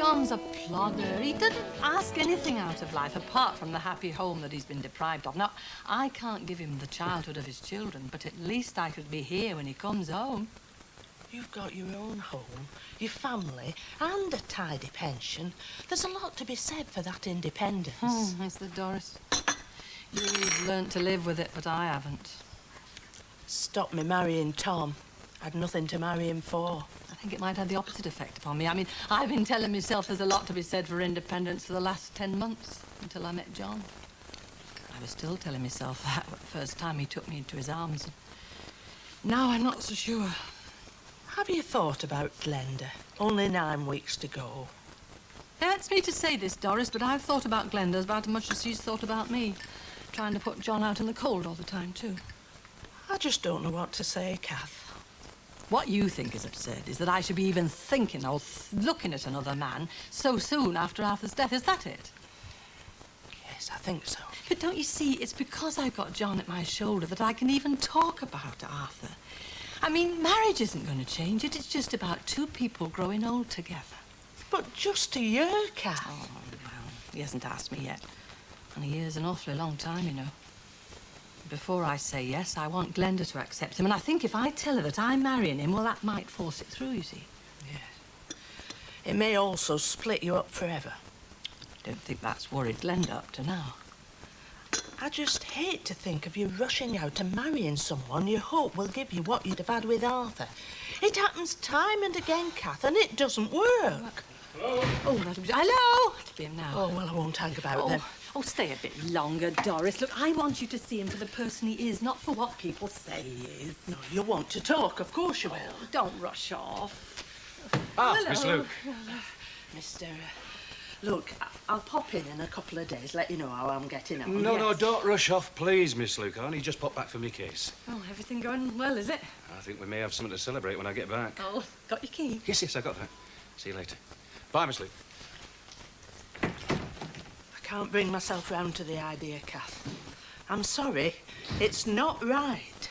John's a plodder. He doesn't ask anything out of life apart from the happy home that he's been deprived of. Now, I can't give him the childhood of his children, but at least I could be here when he comes home. You've got your own home, your family, and a tidy pension. There's a lot to be said for that independence. Is there, Doris? You've learnt to live with it, but I haven't. Stop me marrying Tom. I'd nothing to marry him for. I think it might have the opposite effect upon me. I mean, I've been telling myself there's a lot to be said for independence for the last 10 months, until I met John. I was still telling myself that the first time he took me into his arms. Now I'm not so sure. Have you thought about Glenda? Only 9 weeks to go. It hurts me to say this, Doris, but I've thought about Glenda about as much as she's thought about me. Trying to put John out in the cold all the time, too. I just don't know what to say, Kath. What you think is absurd is that I should be even thinking or looking at another man so soon after Arthur's death. Is that it? Yes, I think so. But don't you see, it's because I've got John at my shoulder that I can even talk about Arthur. I mean, marriage isn't going to change it. It's just about 2 people growing old together. But just a year, Kath. Oh, well, he hasn't asked me yet. And a year's an awfully long time, you know. Before I say yes, I want Glenda to accept him. And I think if I tell her that I'm marrying him, well, that might force it through, you see. Yes. It may also split you up forever. Don't think that's worried Glenda up to now. I just hate to think of you rushing out and marrying someone you hope will give you what you'd have had with Arthur. It happens time and again, Kath, and it doesn't work. Hello? Oh, that'll be... Hello! It'll be him now. Oh, well, I won't hang about then. Oh, stay a bit longer, Doris. Look, I want you to see him for the person he is, not for what people say he is. No, you want to talk, of course you will. Oh, don't rush off. Ah, Hello. Miss Luke. Mr. Look, I'll pop in a couple of days, let you know how I'm getting on. No, don't rush off, please, Miss Luke. I only just popped back from my case. Oh, everything going well, is it? I think we may have something to celebrate when I get back. Oh, got your key? Yes, I got that. See you later. Bye, Miss Luke. I can't bring myself round to the idea, Kath. I'm sorry, it's not right.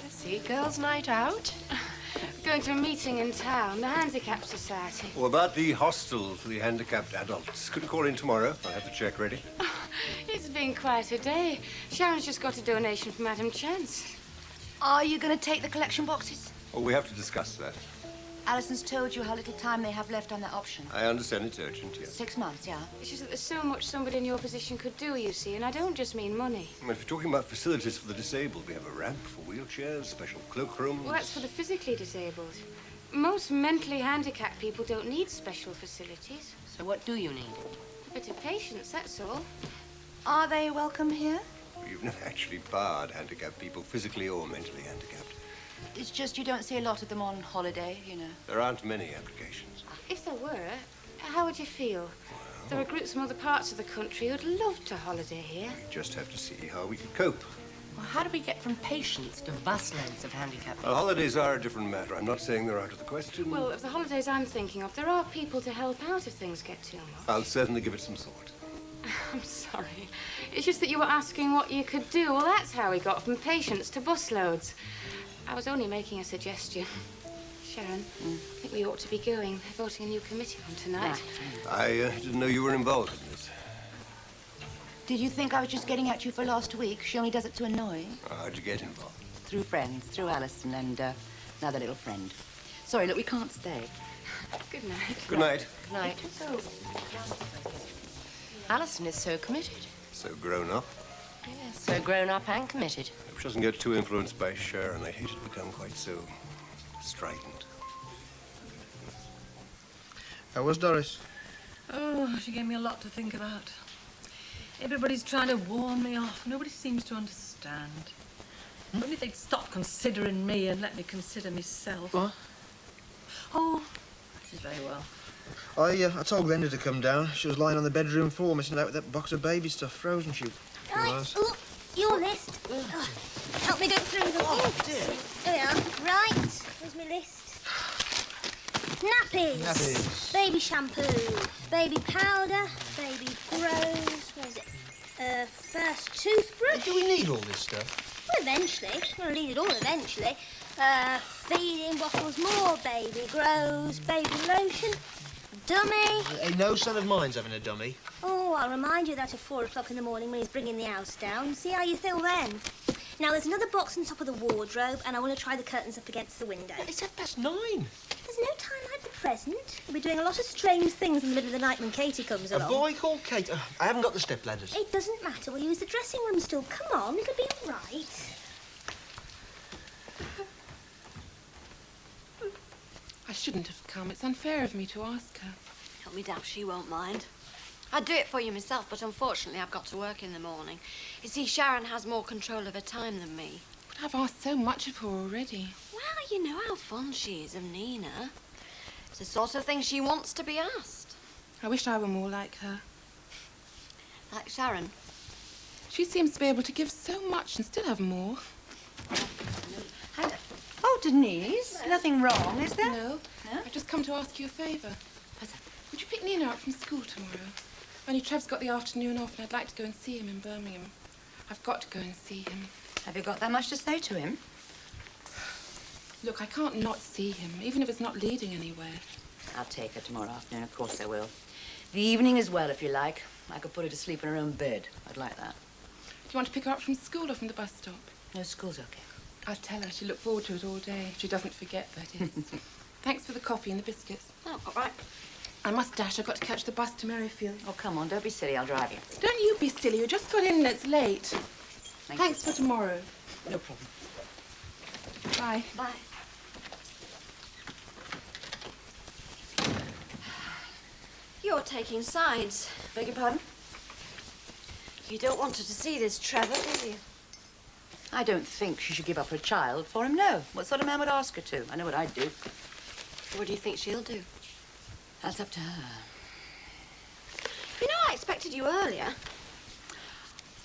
See, girls' night out. Going to a meeting in town, the Handicap Society. What about the hostel for the handicapped adults? Could you call in tomorrow? I'll have the cheque ready. Oh, it's been quite a day. Sharon's just got a donation from Madam Chance. Are you going to take the collection boxes? Oh, we have to discuss that. Alison's told you how little time they have left on that option. I understand it's urgent, yes. 6 months, yeah. It's just that there's so much somebody in your position could do, you see, and I don't just mean money. Well, if you're talking about facilities for the disabled, we have a ramp for wheelchairs, special cloakrooms. Well, that's for the physically disabled. Most mentally handicapped people don't need special facilities. So what do you need? A bit of patience, that's all. Are they welcome here? You've not actually barred handicapped people, physically or mentally handicapped. It's just you don't see a lot of them on holiday, you know. There aren't many applications. If there were, how would you feel? There are groups from other parts of the country who'd love to holiday here. We just have to see how we can cope. Well, how do we get from patients to busloads of handicapped? Well, holidays are a different matter. I'm not saying they're out of the question. Well, of the holidays I'm thinking of, there are people to help out if things get too much. I'll certainly give it some thought. I'm sorry. It's just that you were asking what you could do. Well, that's how we got from patients to busloads. I was only making a suggestion. Sharon, I think we ought to be going. They're voting a new committee on tonight. I didn't know you were involved in this. Did you think I was just getting at you for last week? She only does it to annoy. How'd you get involved? Through friends, through Alison and another little friend. Sorry, look, we can't stay. Good night. Good night. Good night. Alison is so committed. So grown up. Yes, so grown up and committed. Hope she doesn't get too influenced by Sharon. I hate it to become quite so strident. How was Doris? Oh, she gave me a lot to think about. Everybody's trying to warn me off. Nobody seems to understand. Only they'd stop considering me and let me consider myself. What? Oh, she's very well. I told Glenda to come down. She was lying on the bedroom floor, missing out with that box of baby stuff, frozen. She Right, was. look, your list. Help me go through them. Oh, dear. There we are. Right, where's my list? Nappies. Nappies. Baby shampoo. Baby powder. Baby grows. Where is it? First toothbrush. Do we need all this stuff? eventually. We'll need it all eventually. Feeding bottles, more baby grows, baby lotion, dummy. Hey, no son of mine's having a dummy. Oh, I'll remind you that at 4 o'clock in the morning when he's bringing the house down. See how you feel then. Now, there's another box on top of the wardrobe, and I want to try the curtains up against the window. It's 9:30. There's no time like the present. We'll be doing a lot of strange things in the middle of the night when Katie comes along. A boy called Kate. I haven't got the step ladders. It doesn't matter. We'll use the dressing room still. Come on, it'll be all right. I shouldn't have come. It's unfair of me to ask her. Help me doubt she won't mind. I'd do it for you myself, but unfortunately I've got to work in the morning. You see, Sharon has more control of her time than me. But I've asked so much of her already. Well, you know how fond she is of Nina. It's the sort of thing she wants to be asked. I wish I were more like her. Like Sharon. She seems to be able to give so much and still have more. Oh, Denise, nothing wrong, is there? No. I've just come to ask you a favour. Would you pick Nina up from school tomorrow? Only Trev's got the afternoon off and I'd like to go and see him in Birmingham. I've got to go and see him. Have you got that much to say to him? Look, I can't not see him, even if it's not leading anywhere. I'll take her tomorrow afternoon, of course I will. The evening as well, if you like. I could put her to sleep in her own bed. I'd like that. Do you want to pick her up from school or from the bus stop? No, school's okay. I'll tell her. She'll look forward to it all day. If she doesn't forget, that is. Thanks for the coffee and the biscuits. Oh, all right. I must dash. I've got to catch the bus to Merrifield. Oh, come on, don't be silly. I'll drive you. Don't you be silly. You just got in and it's late. Thanks for tomorrow. No problem. Bye. Bye. You're taking sides. Beg your pardon? You don't want her to see this Trevor, do you? I don't think she should give up her child for him, no. What sort of man would ask her to? I know what I'd do. What do you think she'll do? That's up to her. You know, I expected you earlier.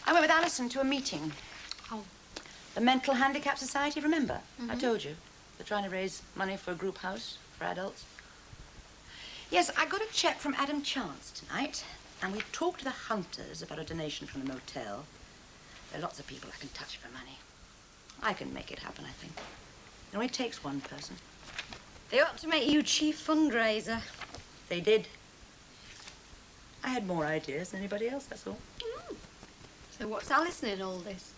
I went with Alison to a meeting. Oh. The Mental Handicap Society, remember? I told you. They're trying to raise money for a group house for adults. Yes, I got a check from Adam Chance tonight, and we talked to the Hunters about a donation from the motel. There are lots of people I can touch for money. I can make it happen, I think. It only takes one person. They ought to make you chief fundraiser. They did. I had more ideas than anybody else, that's all. So what's Alison in all this?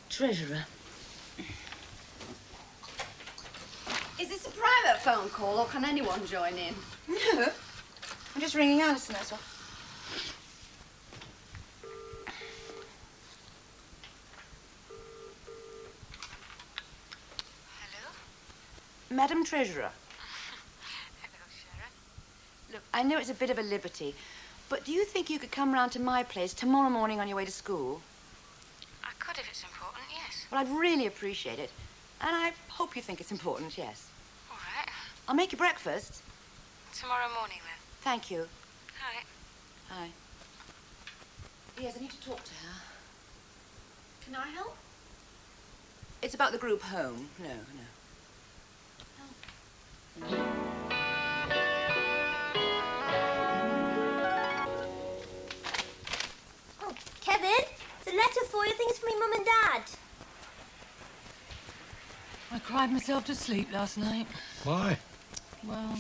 Treasurer. Is this a private phone call, or can anyone join in? No. I'm just ringing Alison, that's all. Madam Treasurer. Hello, Sharon. Look, I know it's a bit of a liberty, but do you think you could come round to my place tomorrow morning on your way to school? I could if it's important, yes. Well, I'd really appreciate it. And I hope you think it's important, yes. All right. I'll make you breakfast. Tomorrow morning, then. Thank you. Hi. Hi. Yes, I need to talk to her. Can I help? It's about the group home. No, no. Oh, Kevin, there's a letter for you. I think it's from your mum and dad. I cried myself to sleep last night. Why? Well,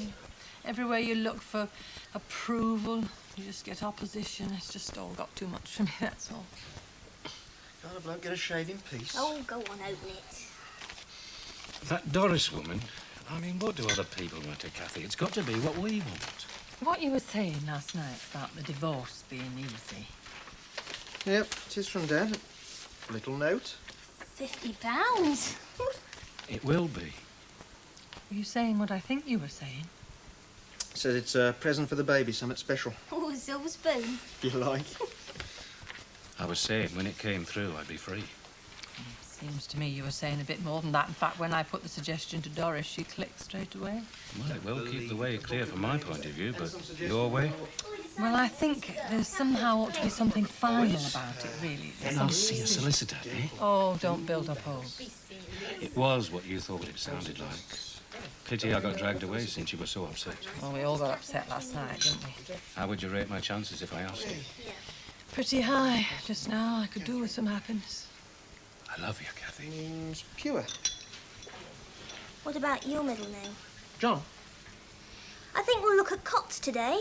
everywhere you look for approval, you just get opposition. It's just all got too much for me, that's all. Can't a bloke get a shave in peace? Oh, go on, open it. That Doris woman, I mean, what do other people matter, Kathy? It's got to be what we want. What you were saying last night about the divorce being easy. Yep, 'tis from Dad. Little note. £50. It will be. Were you saying what I think you were saying? Says it's a present for the baby, something special. Oh, a silver spoon. If you like. I was saying, when it came through, I'd be free. Seems to me you were saying a bit more than that. In fact, when I put the suggestion to Doris, she clicked straight away. Well, it will keep the way clear from my point of view, but your way? Well, I think there somehow ought to be something final about it, really. Then I'll see a solicitor, eh? Oh, don't build up hope. It was what you thought it sounded like. Pity I got dragged away since you were so upset. Well, we all got upset last night, didn't we? How would you rate my chances if I asked you? Pretty high. Just now, I could do with some happiness. I love you, Kathy. It's pure. What about your middle name? John. I think we'll look at cots today.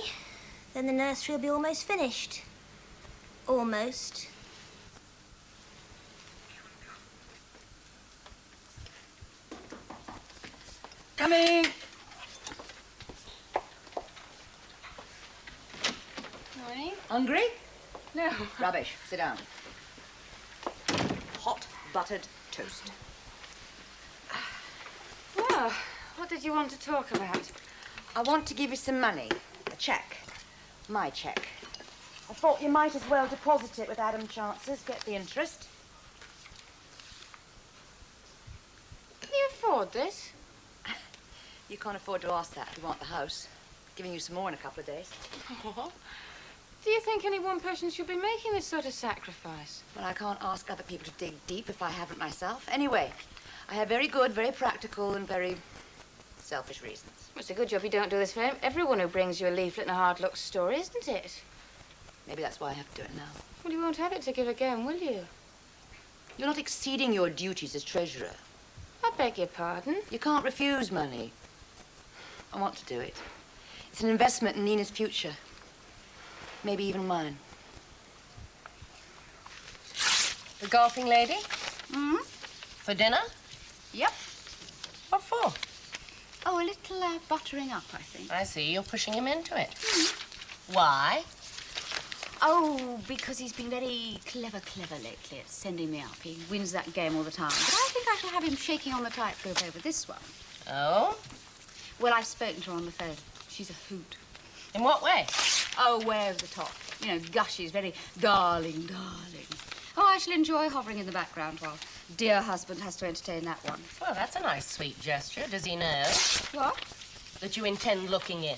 Then the nursery will be almost finished. Almost. Coming! Morning. Hungry? No. Rubbish. Sit down. Hot buttered toast. Well, what did you want to talk about? I want to give you some money. A cheque. My cheque. I thought you might as well deposit it with Adam Chance's, get the interest. Can you afford this? You can't afford to ask that if you want the house. Giving you some more in a couple of days. Do you think any one person should be making this sort of sacrifice? Well, I can't ask other people to dig deep if I haven't myself. Anyway, I have very good, very practical and very selfish reasons. It's a good job you don't do this for everyone who brings you a leaflet and a hard luck story, isn't it? Maybe that's why I have to do it now. Well, you won't have it to give again, will you? You're not exceeding your duties as treasurer. I beg your pardon. You can't refuse money. I want to do it. It's an investment in Nina's future. Maybe even mine. The golfing lady? Hmm? For dinner? Yep. What for? Oh, a little buttering up, I think. I see. You're pushing him into it. Why? Oh, because he's been very clever lately at sending me up. He wins that game all the time. But I think I shall have him shaking on the tightrope over this one. Oh? Well, I've spoken to her on the phone. She's a hoot. In what way? Oh, way over the top. You know, gushes, very darling. Oh, I shall enjoy hovering in the background while dear husband has to entertain that one. Well, that's a nice, sweet gesture. Does he know? What? That you intend looking in?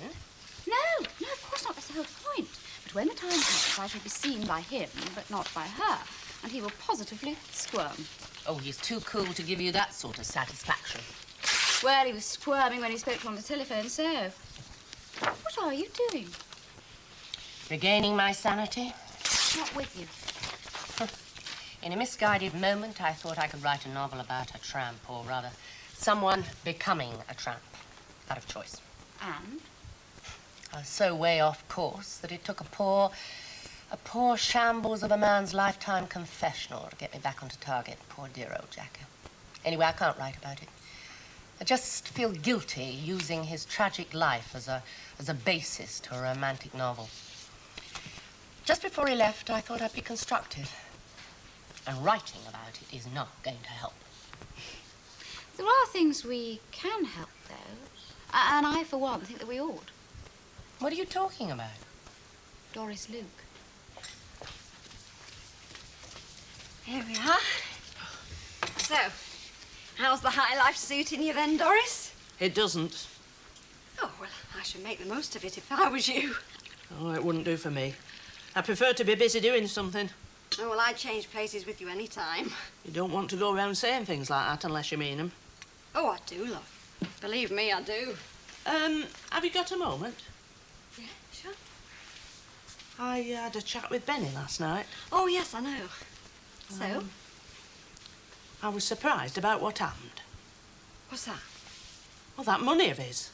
No, of course not. That's the whole point. But when the time comes, I shall be seen by him, but not by her. And he will positively squirm. Oh, he's too cool to give you that sort of satisfaction. Well, he was squirming when he spoke to her on the telephone, so... What are you doing? Regaining my sanity. Not with you. In a misguided moment, I thought I could write a novel about a tramp, or rather, someone becoming a tramp, out of choice. And? I was so way off course that it took a poor shambles of a man's lifetime confessional to get me back onto target. Poor dear old Jacko. Anyway, I can't write about it. I just feel guilty using his tragic life as a basis to a romantic novel. Just before he left, I thought I'd be constructive. And writing about it is not going to help. There are things we can help, though. And I, for one, think that we ought. What are you talking about? Doris Luke. Here we are. So, how's the high life suiting you then, Doris? It doesn't. Oh, well, I should make the most of it if I was you. Oh, it wouldn't do for me. I prefer to be busy doing something. Oh, well, I'd change places with you any time. You don't want to go around saying things like that unless you mean them. Oh, I do, love. Believe me, I do. Have you got a moment? Yeah, sure. I had a chat with Benny last night. Oh, yes, I know. So? I was surprised about what happened. What's that? Well, that money of his.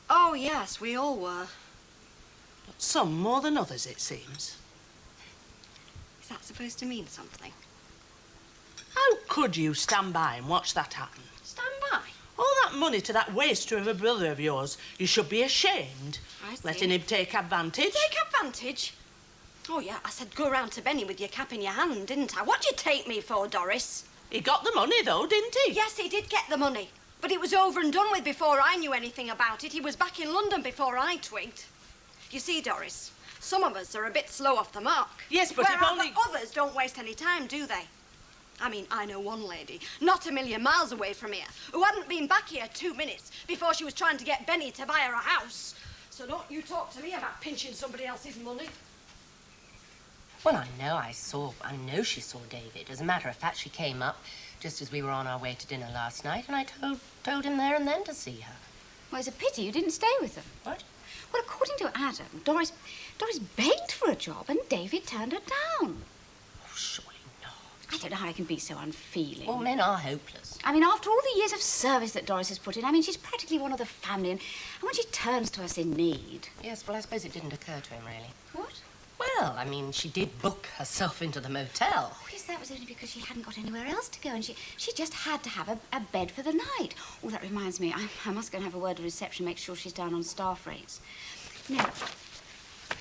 Oh, yes, we all were. But some more than others, it seems. Is that supposed to mean something? How could you stand by and watch that happen? Stand by? All that money to that waster of a brother of yours. You should be ashamed. I see. Letting him take advantage. Take advantage? Oh, yeah, I said go round to Benny with your cap in your hand, didn't I? What'd you take me for, Doris? He got the money, though, didn't he? Yes, he did get the money. But it was over and done with before I knew anything about it. He was back in London before I twigged. You see, Doris, some of us are a bit slow off the mark. Yes, but if only... others don't waste any time, do they? I mean, I know one lady, not a million miles away from here, who hadn't been back here 2 minutes before she was trying to get Benny to buy her a house. So don't you talk to me about pinching somebody else's money. Well, I know she saw David. As a matter of fact, she came up just as we were on our way to dinner last night, and I told him there and then to see her. Well, it's a pity you didn't stay with them. What? Well, according to Adam, Doris begged for a job and David turned her down. Oh, surely not. I don't know how I can be so unfeeling. Well, men are hopeless. I mean, after all the years of service that Doris has put in, I mean, she's practically one of the family, and when she turns to us in need... Yes, well, I suppose it didn't occur to him, really. What? Well, I mean, she did book herself into the motel. Oh, yes, that was only because she hadn't got anywhere else to go, and she just had to have a bed for the night. Oh, that reminds me, I must go and have a word with reception, make sure she's down on staff rates. Now,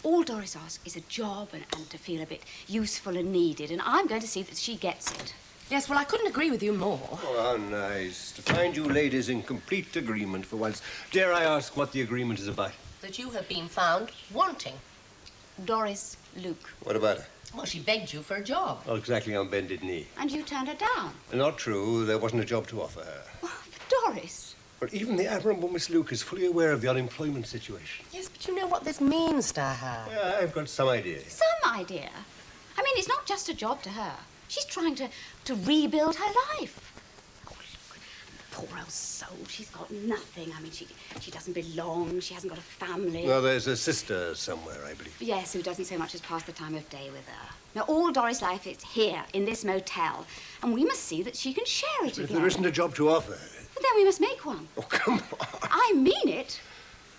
all Doris asks is a job and to feel a bit useful and needed, and I'm going to see that she gets it. Yes, well, I couldn't agree with you more. Oh, how nice. To find you ladies in complete agreement for once. Dare I ask what the agreement is about? That you have been found wanting. Doris Luke. What about her? Well, she begged you for a job. Oh, exactly on bended knee. And you turned her down. Not true. There wasn't a job to offer her. Well, for Doris. But even the admirable Miss Luke is fully aware of the unemployment situation. Yes, but you know what this means to her. Yeah, I've got some idea. Some idea? I mean, it's not just a job to her. She's trying to rebuild her life. Oh, look, poor old soul. She's got nothing. I mean, she doesn't belong. She hasn't got a family. Well, there's a sister somewhere, I believe. Yes, who doesn't so much as pass the time of day with her. Now, all Doris' life is here, in this motel, and we must see that she can share it If again. there isn't a job to offer her... But then we must make one. Oh, come on. I mean it.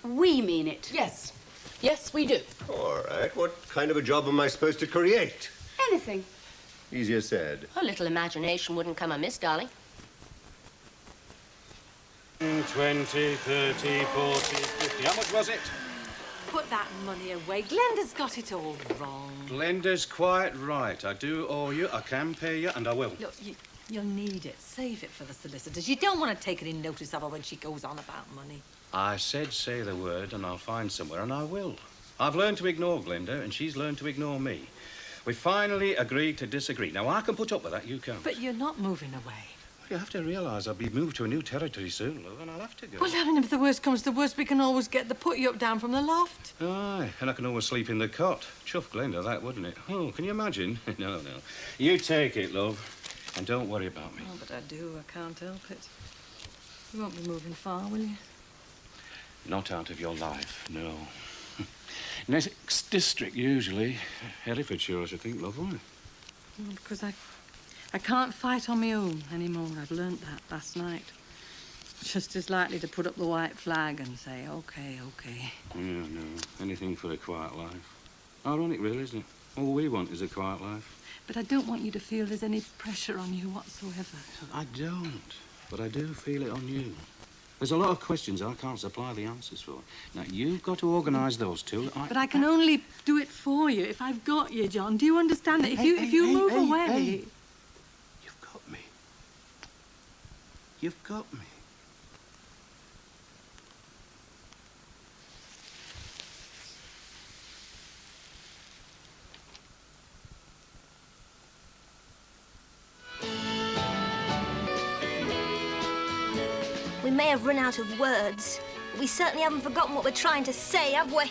We mean it. Yes. Yes, we do. All right. What kind of a job am I supposed to create? Anything. Easier said. A little imagination wouldn't come amiss, darling. 20, 30, 40, 50. How much was it? Put that money away. Glenda's got it all wrong. Glenda's quite right. I do owe you, I can pay you, and I will. Look, you'll need it. Save it for the solicitors. You don't want to take any notice of her when she goes on about money. I said say the word and I'll find somewhere, and I will. I've learned to ignore Glenda, and she's learned to ignore me. We finally agreed to disagree. Now, I can put up with that, you can't. But you're not moving away. Well, you have to realise I'll be moved to a new territory soon, love, and I'll have to go. Well, I mean, if the worst comes to worst, we can always get the put-you-up down from the loft. Aye, and I can always sleep in the cot. Chuff Glenda, that, wouldn't it? Oh, can you imagine? No. You take it, love, and don't worry about me. Oh, but I do. I can't help it. You won't be moving far, will you? Not out of your life, no. Next district, usually. Herefordshire, I should think, love, won't it? Well, because I can't fight on my own anymore. I've learnt that last night. Just as likely to put up the white flag and say, OK. Yeah, no. Anything for a quiet life. Ironic, really, isn't it? All we want is a quiet life. But I don't want you to feel there's any pressure on you whatsoever. I don't. But I do feel it on you. There's a lot of questions I can't supply the answers for. Now, you've got to organise those two. But I can only do it for you if I've got you, John. Do you understand that? If you move away... You've got me. You've got me. We may have run out of words, but we certainly haven't forgotten what we're trying to say, have we?